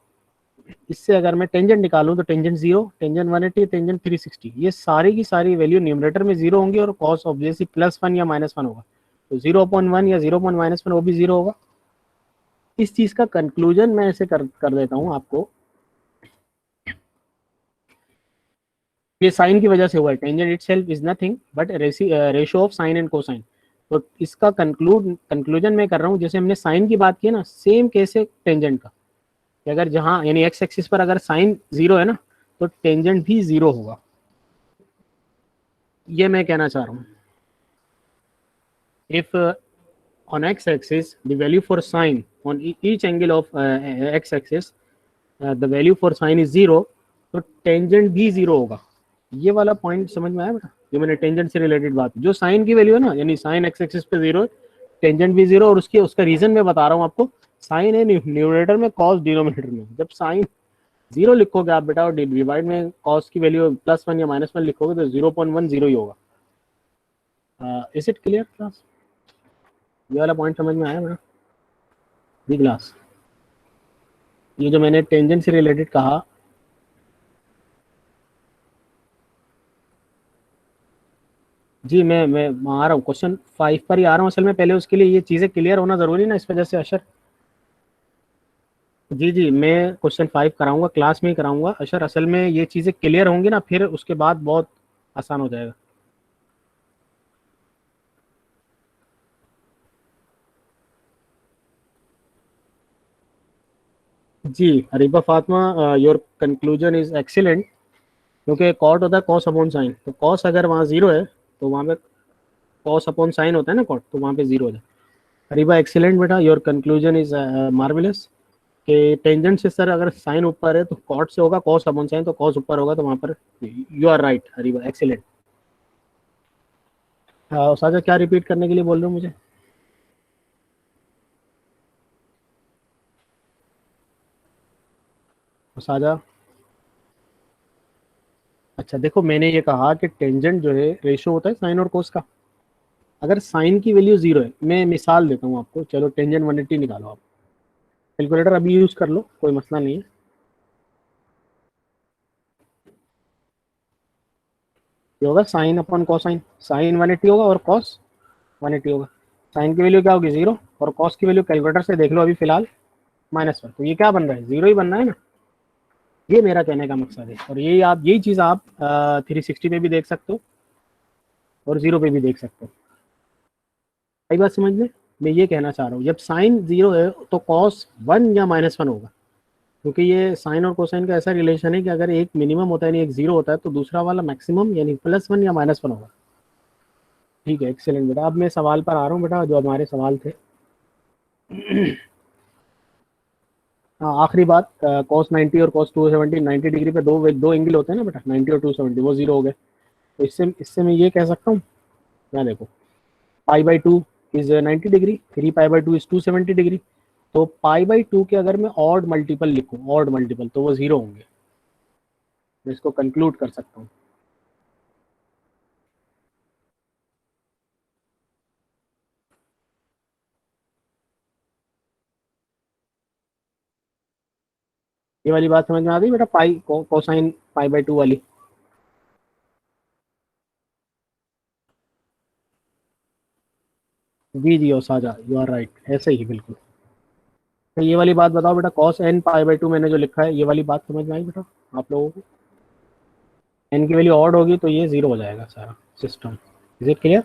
इससे अगर मैं टेंजेंट निकालूं तो टेंजेंट जीरो, टेंजेंट 180, टेंजेंट 360, ये सारी की सारी वैल्यू न्यूमरेटर में जीरो होंगी और कॉस ऑब्वियसली +1 या -1 होगा। तो 0.1 या 0.-1 वो भी जीरो होगा। इस चीज का कंक्लूजन मैं ऐसे कर देता हूँ आपको, ये साइन की वजह से हुआ है। Tangent itself is nothing but ratio of sine and cosine. तो इसका कंक्लूजन मैं कर रहा हूँ, जैसे हमने साइन की बात की है ना, सेम केस है टेंजेंट का, कि अगर जहाँ यानी एक्स एक्सिस पर अगर साइन जीरो है ना तो टेंजेंट भी जीरो होगा। ये मैं कहना चाह रहा हूँ। If on x axis the value for sine on each angle of x axis the value for sine is zero, तो टेंजेंट भी जीरो होगा। ये वाला पॉइंट समझ में आया बेटा? जो मैंने टेंजेंट से रिलेटेड बात, जो साइन की वैल्यू है ना, यानी साइन एक्स एक्सिस पे जीरो, टेंजेंट भी जीरो। और उसका रीजन मैं बता रहा हूँ आपको। साइन है न्यूमरेटर में, कॉस डिनोमिनेटर में। जब साइन जीरो लिखोगे आप बेटा और डिवाइड में कॉस की वैल्यू +1 या -1 लिखोगे तो 0.1 जीरो ही होगा। Is it clear class? ये वाला पॉइंट समझ में आया मेरा? जी क्लास, ये जो मैंने टेंजेंट से रिलेटेड कहा, जी मैं आ रहा हूँ, क्वेश्चन 5 पर ही आ रहा हूँ असल में। पहले उसके लिए ये चीज़ें क्लियर होना ज़रूरी ना, इस वजह से अशर। जी जी, मैं क्वेश्चन 5 कराऊंगा, क्लास में ही कराऊंगा अशर। असल में ये चीज़ें क्लियर होंगी ना, फिर उसके बाद बहुत आसान हो जाएगा। जी Hariba Fatima, your conclusion is excellent. क्योंकि कॉट होता है कॉस अपॉन साइन, तो कॉस अगर वहाँ जीरो है तो वहाँ पे कॉस अपॉन साइन होता है ना कॉट, तो वहाँ पे जीरो हो जाए। हरीबा एक्सीलेंट बेटा, योर कंक्लूजन इज मार्वेलस। कि टेंजेंट से सर अगर साइन ऊपर है तो कॉट से होगा, कॉस अपॉन साइन तो कॉस ऊपर होगा, तो वहाँ पर you are right Hariba, excellent. साजा क्या रिपीट करने के लिए बोल रहे हो मुझे? साजा, अच्छा देखो, मैंने ये कहा कि टेंजेंट जो है रेशो होता है साइन और कोस का। अगर साइन की वैल्यू जीरो है, मैं मिसाल देता हूँ आपको, चलो टेंजेंट 180 निकालो आप। कैलकुलेटर अभी यूज कर लो, कोई मसला नहीं है। ये होगा साइन अपॉन कोसाइन, साइन 180 होगा और कॉस 180 होगा। साइन की वैल्यू क्या होगी, जीरो, और कॉस की वैल्यू कैलकुलेटर से देख लो अभी फिलहाल -1। तो ये क्या बन रहा है, जीरो ही बनना है ना। ये मेरा कहने का मकसद है, और यही चीज़ आप 360 पे भी देख सकते हो और जीरो पे भी देख सकते हो। सही बात समझ में? मैं ये कहना चाह रहा हूँ, जब साइन जीरो है तो कॉस 1 या -1 होगा। क्योंकि ये साइन और कोसाइन का ऐसा रिलेशन है कि अगर एक मिनिमम होता है, यानी एक जीरो होता है, तो दूसरा वाला मैक्सिमम यानी +1 या -1 होगा। ठीक है, एक्सेलेंट बेटा। अब मैं सवाल पर आ रहा हूँ बेटा, जो हमारे सवाल थे। हाँ, आखिरी बात, कॉस 90 और कॉस 270, 90 डिग्री पे दो दो एंगल होते हैं ना बेटा, 90 और 270, वो जीरो हो गए। तो इससे इससे मैं ये कह सकता हूँ, क्या देखो, π/2 इज 90 डिग्री, 3π/2 इज 270 डिग्री। तो π/2 के अगर मैं ऑड मल्टीपल लिखूँ, ऑड मल्टीपल, तो वो जीरो होंगे। मैं इसको कंक्लूड कर सकता हूँ। ये वाली बात समझ में आ गई बेटा, कोसाइन π/2 वाली? जी जी, और साझा, यू आर राइट, ऐसे ही बिल्कुल। तो ये वाली बात बताओ बेटा, कॉस n π/2 मैंने जो लिखा है, ये वाली बात समझ में आई बेटा आप लोगों को? n की वैल्यू ऑड होगी तो ये जीरो हो जाएगा सारा system. Is it clear?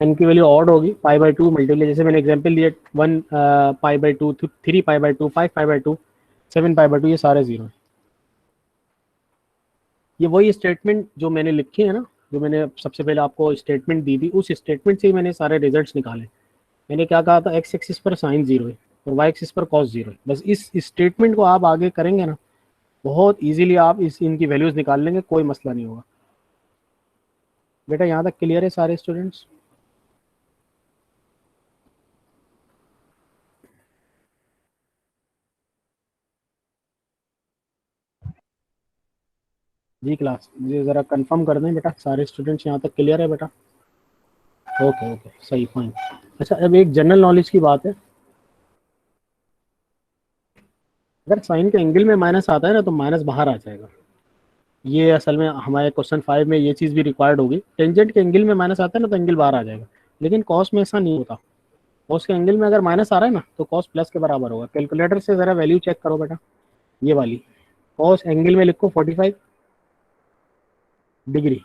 n की वैल्यू ऑड होगी, π/2 मल्टीप्लाई, जैसे मैंने एग्जांपल दिया, 1π/2, 3π/2, 5π/2, 7π/2, ये सारे जीरो हैं। ये वही स्टेटमेंट जो मैंने लिखी है ना, जो मैंने सबसे पहले आपको स्टेटमेंट दी थी, उस स्टेटमेंट से ही मैंने सारे रिजल्ट्स निकाले। मैंने क्या कहा था, एक्स एक्सिस पर साइन जीरो है और वाई एक्सिस पर कॉस जीरो है। बस इस स्टेटमेंट को आप आगे करेंगे ना, बहुत इजीली आप इनकी वैल्यूज निकाल लेंगे, कोई मसला नहीं होगा। बेटा यहाँ तक क्लियर है सारे स्टूडेंट्स? जी क्लास, मुझे ज़रा कंफर्म कर दें बेटा, सारे स्टूडेंट्स यहाँ तक क्लियर है बेटा? ओके ओके, सही, फाइन। अच्छा, अब एक जनरल नॉलेज की बात है। अगर साइन के एंगल में माइनस आता है ना, तो माइनस बाहर आ जाएगा। ये असल में हमारे क्वेश्चन 5 में ये चीज़ भी रिक्वायर्ड होगी। टेंजेंट के एंगल में माइनस आता है ना, तो एंगल बाहर आ जाएगा। लेकिन कॉस में ऐसा नहीं होता। कॉस के एंगल में अगर माइनस आ रहा है ना, तो कॉस प्लस के बराबर होगा। कैलकुलेटर से ज़रा वैल्यू चेक करो बेटा, ये वाली कॉस एंगल में लिखो 45 डिग्री,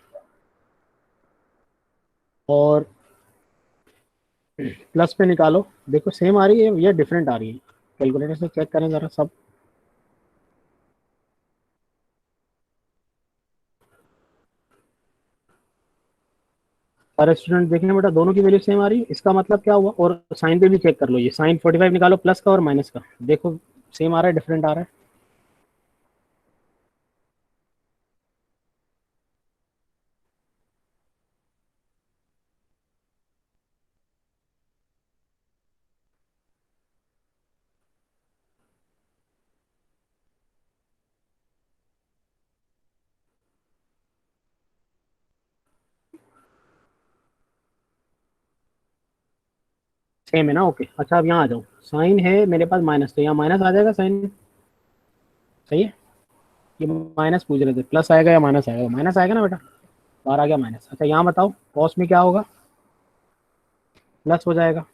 और प्लस पे निकालो, देखो सेम आ रही है या डिफरेंट आ रही है। कैलकुलेटर से चेक करें ज़रा सब। सारे स्टूडेंट देखें बेटा, दोनों की वैल्यू सेम आ रही है, इसका मतलब क्या हुआ? और साइन पे भी चेक कर लो, ये साइन 45 निकालो, प्लस का और माइनस का, देखो सेम आ रहा है डिफरेंट आ रहा है? सेम है ना, ओके। अच्छा अब यहाँ आ जाओ, साइन है मेरे पास माइनस, तो यहाँ माइनस आ जाएगा साइन, सही है। ये माइनस पूछ रहे थे, प्लस आएगा या माइनस आएगा, माइनस आएगा ना बेटा, बाहर आ गया माइनस। अच्छा यहाँ बताओ कॉस में क्या होगा, प्लस हो जाएगा,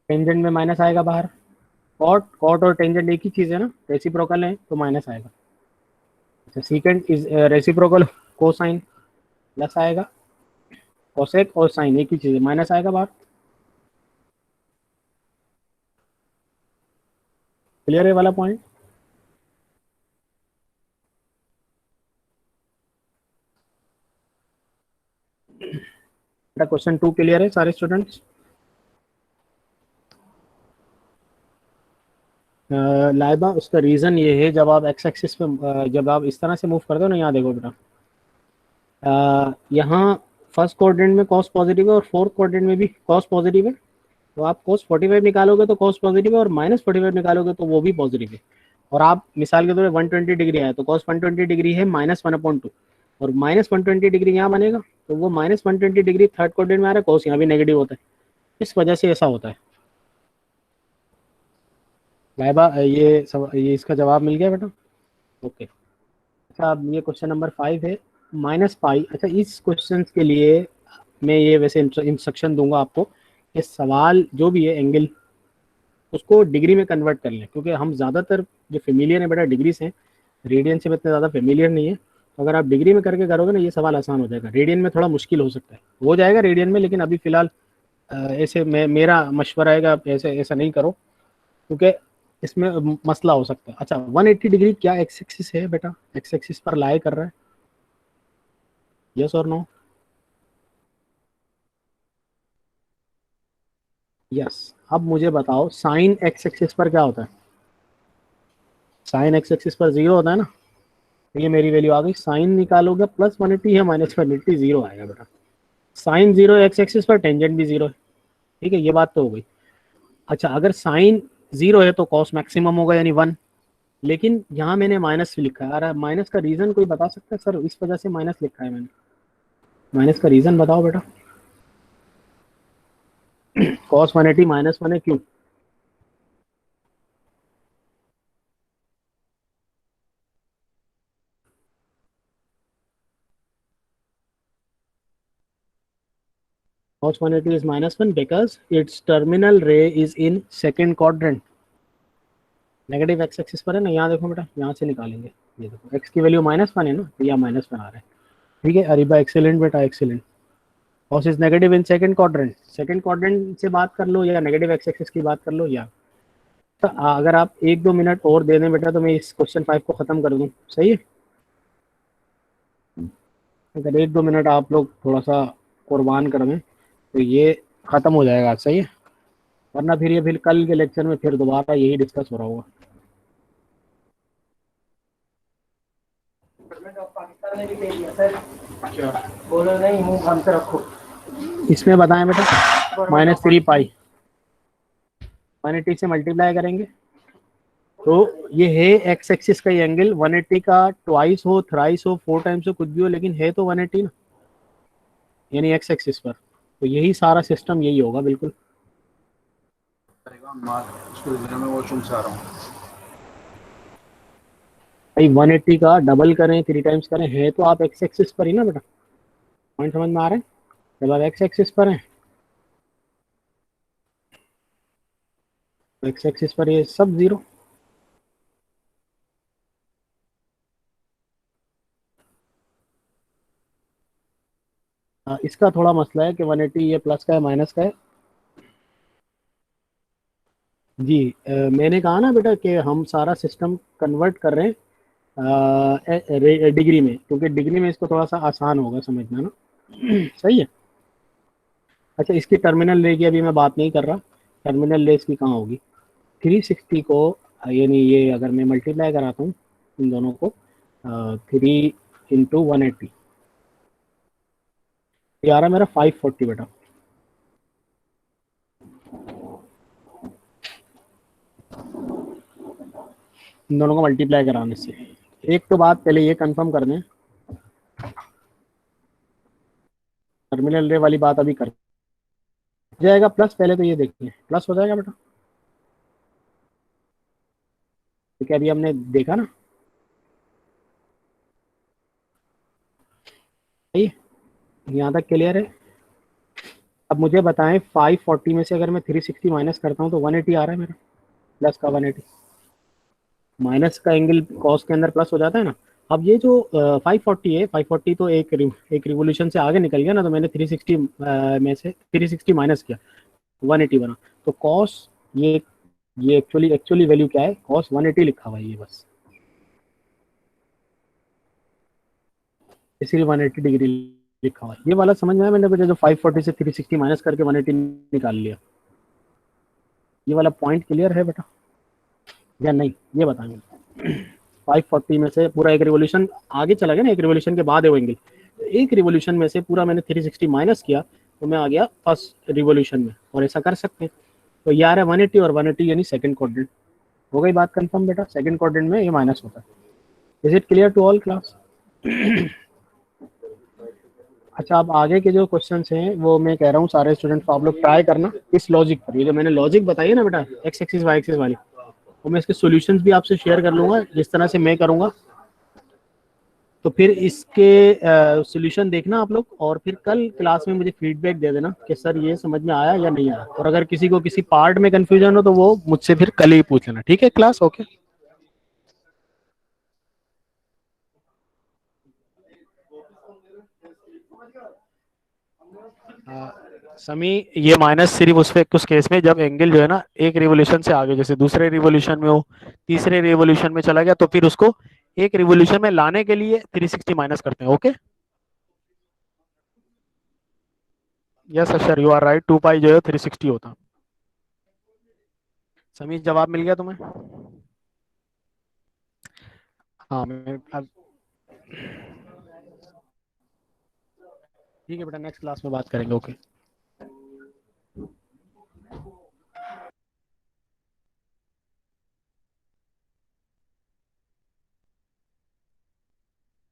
टेंजेंट में माइनस आएगा बाहर, कॉट कॉट और टेंजेंट एक ही चीज़ है ना, रेसिप्रोकल है तो माइनस आएगा। अच्छा सीकेंड इज रेसिप्रोकल कोसाइन, प्लस आएगा, कोसेक और साइन एक ही चीज़ है, माइनस आएगा बाहर। क्लियर है वाला पॉइंट। बेटा क्वेश्चन 2 क्लियर है सारे स्टूडेंट्स। लाइबा उसका रीज़न ये है, जब आप एक्स एक्सिस पे जब आप इस तरह से मूव करते हो ना, यहाँ देखो बेटा, यहाँ फर्स्ट क्वाड्रेंट में कॉस पॉजिटिव है और फोर्थ क्वाड्रेंट में भी कॉस पॉजिटिव है, तो आप cos 45 निकालोगे तो cos पॉजिटिव है, और माइनस 45 निकालोगे तो वो भी पॉजिटिव है। और आप मिसाल के तौर पर 120 डिग्री आया तो cos 120 डिग्री है -1/2, और -120 डिग्री यहाँ बनेगा, तो वो -120 डिग्री थर्ड क्वाड्रेंट में आ रहा है, cos यहाँ भी नेगेटिव होता है, इस वजह से ऐसा होता है। लाइबा ये इसका जवाब मिल गया बेटा, ओके। अच्छा अब ये क्वेश्चन नंबर 5 है, -पाई। अच्छा इस क्वेश्चन के लिए मैं ये वैसे इंस्ट्रक्शन दूंगा आपको कि सवाल जो भी है एंगल, उसको डिग्री में कन्वर्ट कर लें, क्योंकि हम ज़्यादातर जो फेमिलियर है बेटा डिग्री से, रेडियन से इतने ज़्यादा फेमिलियर नहीं है। तो अगर आप डिग्री में करके करोगे ना, ये सवाल आसान हो जाएगा, रेडियन में थोड़ा मुश्किल हो सकता है, हो जाएगा रेडियन में, लेकिन अभी फिलहाल ऐसे मेरा मशवरा है कि आप ऐसे ऐसा नहीं करो, क्योंकि इसमें मसला हो सकता है। अच्छा 180 डिग्री क्या एक्स एक्सिस है बेटा, एक्स एक्सिस पर लाई कर रहा है, यस और नो? यस। अब मुझे बताओ साइन एक्स एक्सिस पर क्या होता है, साइन एक्स एक्सिस पर जीरो होता है ना, तो ये मेरी वैल्यू आ गई, साइन निकालोगे +180 है -180, जीरो आएगा बेटा। साइन जीरो एक्स एक्सिस पर, टेंजेंट भी जीरो है, ठीक है, ये बात तो हो गई। अच्छा अगर साइन जीरो है तो कॉस मैक्सिमम होगा यानी 1, लेकिन यहाँ मैंने माइनस लिखा है, अरे माइनस का रीजन कोई बता सकता है सर, इस वजह से माइनस लिखा है मैंने, माइनस का रीजन बताओ बेटा। कॉस 180 -1 है, क्यों? cos 180 is -1 because its terminal ray is in second quadrant, negative x axis पर है ना, यहाँ देखो बेटा, यहाँ से निकालेंगे, ये देखो एक्स की वैल्यू -1 है ना, तो यहाँ -1 आ रहा है, ठीक है। अरीबा एक्सेलेंट बेटा excellent. Cos is negative in second quadrant, second quadrant से बात कर लो या नेगेटिव एक्स एक्सिस की बात कर लो, या तो अगर आप 1-2 मिनट और दे दें बेटा तो मैं इस क्वेश्चन 5 को ख़त्म कर दूँ, सही है। अगर 1-2 मिनट आप लोग थोड़ा सा कुर्बान कर दें तो ये ख़त्म हो जाएगा, सही है, वरना फिर ये फिर कल के लेक्चर में फिर दोबारा यही डिस्कस हो रहा होगा। पाकिस्तान ने भी दे दिया सर, क्या बोलो, नहीं मुंह बंद कर रखो। इसमें बताएं बेटा, -3 पाई 180 से मल्टीप्लाई करेंगे तो ये है एक्स एक्सिस का एंगल, 180 का ट्वाइस हो, थ्राइस हो, 4 टाइम्स हो, कुछ भी हो, लेकिन है तो 180 ना, यानी एक्स एक्सिस पर, तो यही सारा सिस्टम यही होगा बिल्कुल। भाई 180 का डबल करें 3 टाइम्स करें, है तो आप एक्स एक्सिस पर ही ना बेटा, पॉइंट समझ में आ रहा है, जब आप एक्स एक्सिस पर हैं तो एक्स एक्सिस पर ये सब जीरो। इसका थोड़ा मसला है कि 180 ये प्लस का है माइनस का है। जी मैंने कहा ना बेटा कि हम सारा सिस्टम कन्वर्ट कर रहे हैं डिग्री में, क्योंकि डिग्री में इसको थोड़ा सा आसान होगा समझना ना। सही है। अच्छा इसकी टर्मिनल रे की अभी मैं बात नहीं कर रहा, टर्मिनल रे इसकी कहाँ होगी, 360 को, यानी ये अगर मैं मल्टीप्लाई कराता हूँ इन दोनों को, 3 × 180, ये आ रहा है मेरा 540 बेटा, इन दोनों को मल्टीप्लाई कराने से। एक तो बात पहले ये कंफर्म कर दें, टर्मिनल रे वाली बात अभी कर जाएगा प्लस, पहले तो ये देखिए प्लस हो जाएगा बेटा, क्योंकि अभी हमने देखा ना, सही, यहाँ तक क्लियर है। अब मुझे बताएं 540 में से अगर मैं 360 माइनस करता हूँ तो 180 आ रहा है मेरा, प्लस का 180, माइनस का एंगल कॉस के अंदर प्लस हो जाता है ना। अब ये जो 540 है, 540 तो एक रिवोल्यूशन से आगे निकल गया ना, तो मैंने 360 में से 360 माइनस किया, 180 बना। तो कॉस, ये एक्चुअली एक्चुअली वैल्यू क्या है, कॉस 180 लिखा हुआ है ये बस, इसीलिए 180 डिग्री लिखा हुआ है। ये वाला समझ में आया मैंने बेटा, जो 540 से 360 माइनस करके 180 निकाल लिया, ये वाला पॉइंट क्लियर है बेटा या नहीं, ये बताएंगे। 540 में से पूरा एक रिवोल्यूशन आगे चला गया ना, एक रिवोल्यूशन के बाद है वो एंगल, एक रिवोल्यूशन में से पूरा मैंने 360 माइनस किया, तो मैं आ गया फर्स्ट रिवोल्यूशन में, और ऐसा कर सकते हैं। तो ये आ रहा है 180 और 180 यानी सेकंड क्वाड्रेंट। हो गई बात कंफर्म बेटा, सेकंड क्वाड्रेंट में ये माइनस होता है। Is it clear to all class? अच्छा, अब आगे के जो क्वेश्चंस हैं वो मैं कह रहा हूँ सारे स्टूडेंट को आप लोग ट्राई करना इस लॉजिक पर। ये जो मैंने लॉजिक बताई है ना बेटा, एक्स एक्सिस वाई एक्सिस वाली, तो मैं इसके सॉल्यूशंस भी आपसे शेयर कर लूंगा जिस तरह से मैं करूंगा। तो फिर इसके सॉल्यूशन देखना आप लोग, और फिर कल क्लास में मुझे फीडबैक दे देना कि सर ये समझ में आया या नहीं आया। और अगर किसी को किसी पार्ट में कंफ्यूजन हो तो वो मुझसे फिर कल ही पूछ लेना, ठीक है क्लास? ओके। समी, ये माइनस सिर्फ उस केस में जब एंगल जो है ना एक रिवोल्यूशन से आगे, जैसे दूसरे रिवोल्यूशन में हो, तीसरे रिवोल्यूशन में चला गया, तो फिर उसको एक रिवोल्यूशन में लाने के लिए 360 माइनस करते हैं। Okay, yes sir, you are right, 2 pi जो है 360 होता। समी, जवाब मिल गया तुम्हें? हाँ, मैं ठीक है बेटा, नेक्स्ट क्लास में बात करेंगे। ओके।